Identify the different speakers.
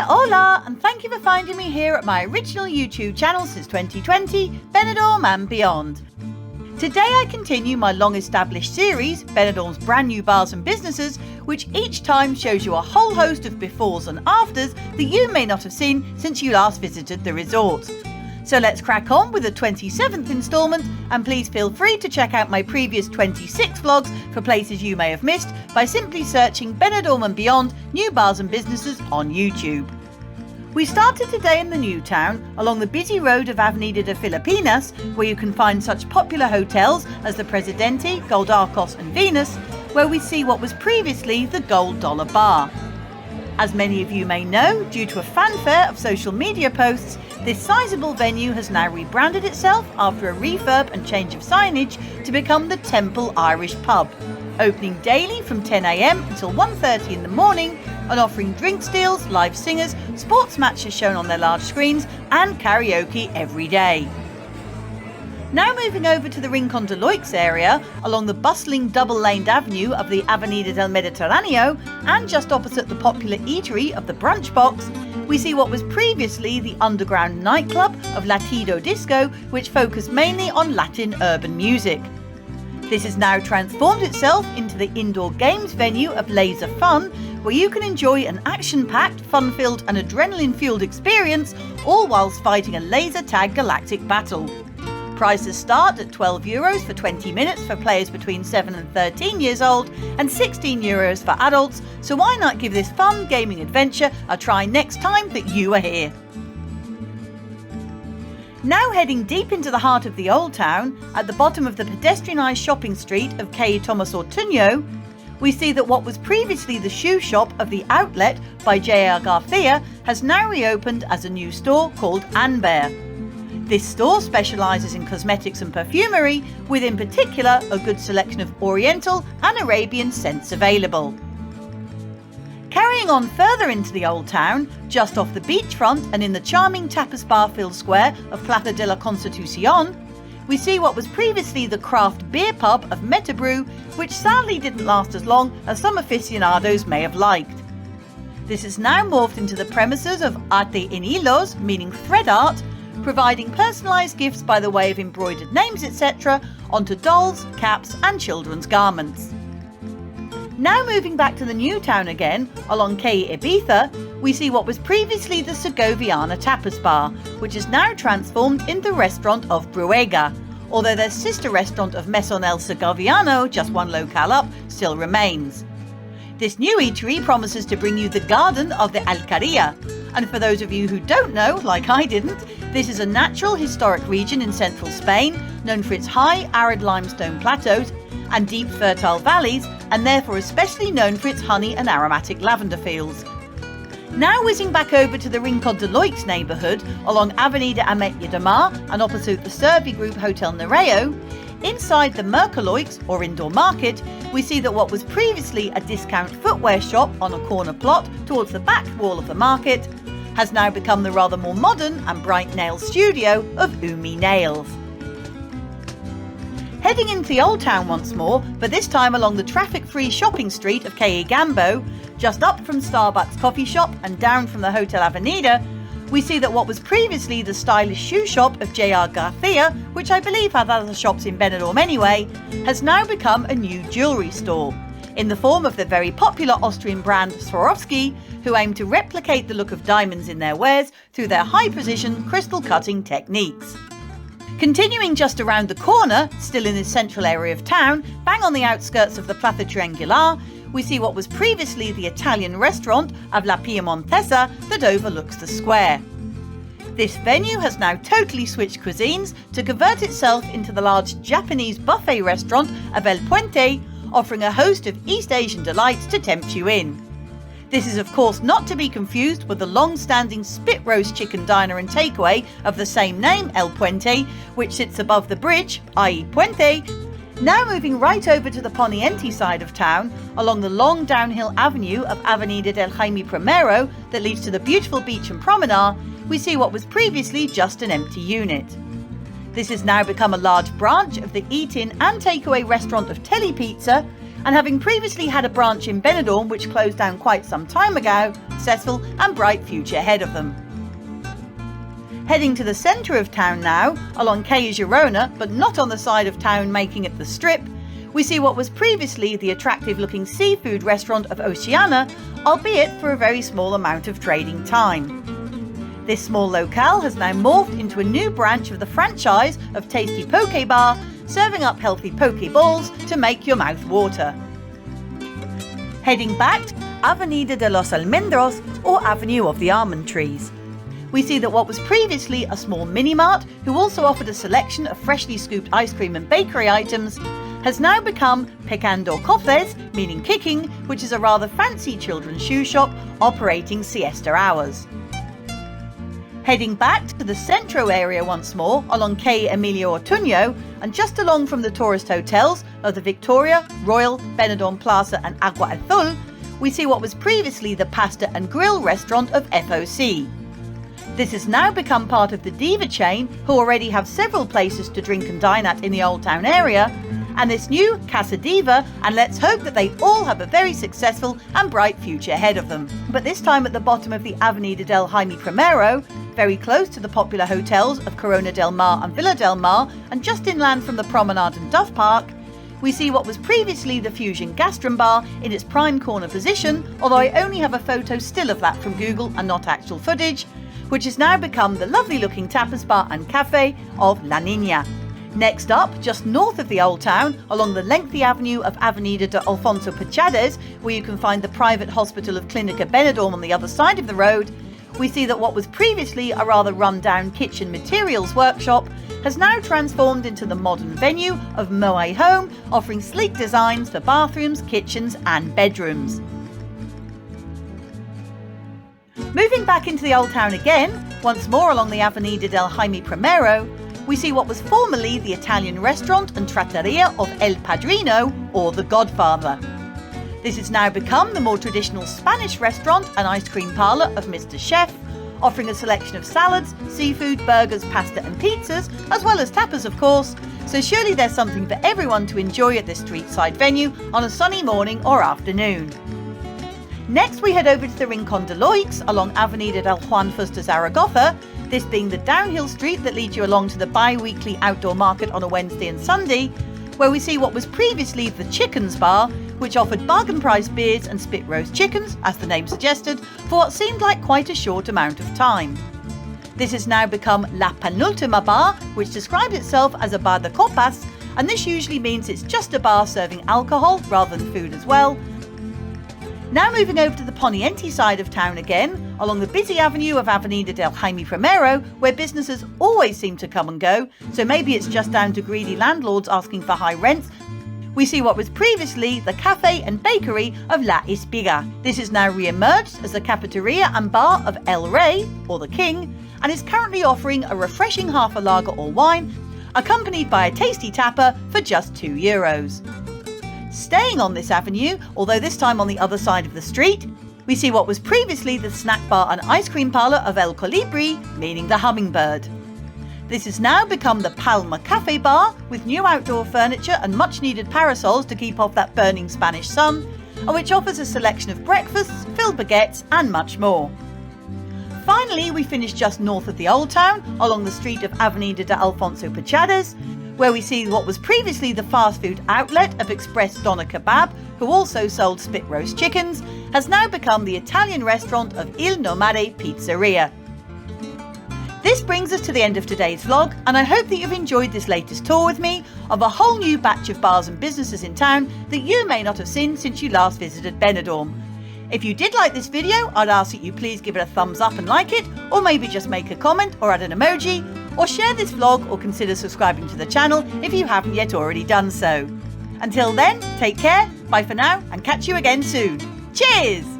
Speaker 1: Hola, and thank you for finding me here at my original YouTube channel since 2020, Benidorm and beyond. Today I continue my long-established series, Benidorm's brand new bars and businesses, which each time shows you a whole host of befores and afters that you may not have seen since you last visited the resort. So let's crack on with the 27th instalment, and please feel free to check out my previous 26 vlogs for places you may have missed by simply searching Benidorm and Beyond New Bars and Businesses on YouTube. We started today in the new town along the busy road of Avenida de Filipinas, where you can find such popular hotels as the Presidente, Gold Arcos and Venus, where we see what was previously the Gold Dollar Bar. As many of you may know, due to a fanfare of social media posts, this sizable venue has now rebranded itself after a refurb and change of signage to become the Temple Irish Pub, opening daily from 10 AM until 1:30 in the morning and offering drinks deals, live singers, sports matches shown on their large screens and karaoke every day. Now moving over to the Rincon de Loix area, along the bustling double-laned avenue of the Avenida del Mediterraneo and just opposite the popular eatery of the Brunch Box, we see what was previously the underground nightclub of Latido Disco, which focused mainly on Latin urban music. This has now transformed itself into the indoor games venue of Laser Fun, where you can enjoy an action-packed, fun-filled and adrenaline-fueled experience, all whilst fighting a laser tag galactic battle. Prices start at €12 for 20 minutes for players between 7 and 13 years old and €16 for adults, so why not give this fun gaming adventure a try next time that you are here. Now heading deep into the heart of the old town, at the bottom of the pedestrianised shopping street of Calle Tomas Ortuño, we see that what was previously the shoe shop of the Outlet by J.R. Garcia has now reopened as a new store called Anber. This store specialises in cosmetics and perfumery, with in particular a good selection of Oriental and Arabian scents available. Carrying on further into the old town, just off the beachfront and in the charming Tapas bar-filled square of Plaza de la Constitución, we see what was previously the craft beer pub of Metabrew, which sadly didn't last as long as some aficionados may have liked. This has now morphed into the premises of Arte en Hilos, meaning thread art, providing personalised gifts by the way of embroidered names, etc., onto dolls, caps and children's garments. Now moving back to the new town again, along Calle Ibiza, we see what was previously the Segoviana Tapas Bar, which is now transformed into the restaurant of Bruega, although their sister restaurant of Mesón El Segoviano, just one locale up, still remains. This new eatery promises to bring you the garden of the Alquería, and for those of you who don't know, like I didn't, this is a natural historic region in central Spain, known for its high arid limestone plateaus and deep fertile valleys, and therefore especially known for its honey and aromatic lavender fields. Now whizzing back over to the Rincon de Loix neighbourhood, along Avenida Ametlla de Mar and opposite the Servi Group Hotel Nereo, inside the Mercaloix, or indoor market, we see that what was previously a discount footwear shop on a corner plot towards the back wall of the market has now become the rather more modern and bright nail studio of Umi Nails. Heading into the old town once more, but this time along the traffic-free shopping street of Calle Gambo, just up from Starbucks coffee shop and down from the Hotel Avenida, we see that what was previously the stylish shoe shop of J.R. Garcia, which I believe had other shops in Benidorm anyway, has now become a new jewellery store, in the form of the very popular Austrian brand Swarovski, who aim to replicate the look of diamonds in their wares through their high-precision crystal cutting techniques. Continuing just around the corner, still in this central area of town, bang on the outskirts of the Plaza Triangular, we see what was previously the Italian restaurant of La Piemontesa that overlooks the square. This venue has now totally switched cuisines to convert itself into the large Japanese buffet restaurant of El Puente, offering a host of East Asian delights to tempt you in. This is of course not to be confused with the long-standing spit roast chicken diner and takeaway of the same name, El Puente, which sits above the bridge, i.e. Puente. Now moving right over to the Poniente side of town, along the long downhill avenue of Avenida del Jaime Primero that leads to the beautiful beach and promenade, we see what was previously just an empty unit. This has now become a large branch of the eat-in and takeaway restaurant of Telepizza, and having previously had a branch in Benidorm which closed down quite some time ago, successful and bright future ahead of them. Heading to the centre of town now, along Calle Girona, but not on the side of town making it the Strip, we see what was previously the attractive-looking seafood restaurant of Oceana, albeit for a very small amount of trading time. This small locale has now morphed into a new branch of the franchise of Tasty Poke Bar, serving up healthy poke balls to make your mouth water. Heading back to Avenida de los Almendros, or Avenue of the Almond Trees. We see that what was previously a small mini-mart, who also offered a selection of freshly scooped ice cream and bakery items, has now become Pecando Cofres, meaning kicking, which is a rather fancy children's shoe shop operating siesta hours. Heading back to the Centro area once more, along Calle Emilio Ortuño, and just along from the tourist hotels of the Victoria, Royal, Benidorm Plaza and Agua Azul, we see what was previously the pasta and grill restaurant of FOC. This has now become part of the Diva chain, who already have several places to drink and dine at in the Old Town area, and this new Casa Diva, and let's hope that they all have a very successful and bright future ahead of them. But this time at the bottom of the Avenida del Jaime Primero, very close to the popular hotels of Corona del Mar and Villa del Mar, and just inland from the Promenade and Dove Park, we see what was previously the Fusion Gastron Bar in its prime corner position, although I only have a photo still of that from Google and not actual footage, which has now become the lovely looking tapas bar and cafe of La Niña. Next up, just north of the Old Town, along the lengthy avenue of Avenida de Alfonso Puchades, where you can find the private hospital of Clínica Benidorm on the other side of the road, we see that what was previously a rather run-down kitchen materials workshop has now transformed into the modern venue of Moe Home, offering sleek designs for bathrooms, kitchens and bedrooms. Moving back into the Old Town again, once more along the Avenida del Jaime Primero, we see what was formerly the Italian restaurant and trattoria of El Padrino, or the Godfather. This has now become the more traditional Spanish restaurant and ice cream parlour of Mr. Chef, offering a selection of salads, seafood, burgers, pasta and pizzas, as well as tapas of course, so surely there's something for everyone to enjoy at this street-side venue on a sunny morning or afternoon. Next we head over to the Rincon de Loix along Avenida del Juan Fuster Zaragoza, this being the downhill street that leads you along to the bi-weekly outdoor market on a Wednesday and Sunday, where we see what was previously the Chickens Bar, which offered bargain price beers and spit roast chickens, as the name suggested, for what seemed like quite a short amount of time. This has now become La Penultima Bar, which describes itself as a bar de copas, and this usually means it's just a bar serving alcohol rather than food as well. Now moving over to the Poniente side of town again, along the busy avenue of Avenida del Jaime Primero, where businesses always seem to come and go, so maybe it's just down to greedy landlords asking for high rents, we see what was previously the cafe and bakery of La Espiga. This is now re-emerged as the cafeteria and bar of El Rey, or the King, and is currently offering a refreshing half a lager or wine, accompanied by a tasty tapa for just €2. Staying on this avenue, although this time on the other side of the street, we see what was previously the snack bar and ice cream parlour of El Colibri, meaning the Hummingbird. This has now become the Palma Cafe Bar, with new outdoor furniture and much needed parasols to keep off that burning Spanish sun, and which offers a selection of breakfasts, filled baguettes and much more. Finally, we finish just north of the Old Town, along the street of Avenida de Alfonso Puchades, where we see what was previously the fast food outlet of Express Donna Kebab, who also sold spit roast chickens, has now become the Italian restaurant of Il Nomade Pizzeria. This brings us to the end of today's vlog, and I hope that you've enjoyed this latest tour with me of a whole new batch of bars and businesses in town that you may not have seen since you last visited Benidorm. If you did like this video, I'd ask that you please give it a thumbs up and like it, or maybe just make a comment or add an emoji, or share this vlog or consider subscribing to the channel if you haven't yet already done so. Until then, take care, bye for now, and catch you again soon. Cheers!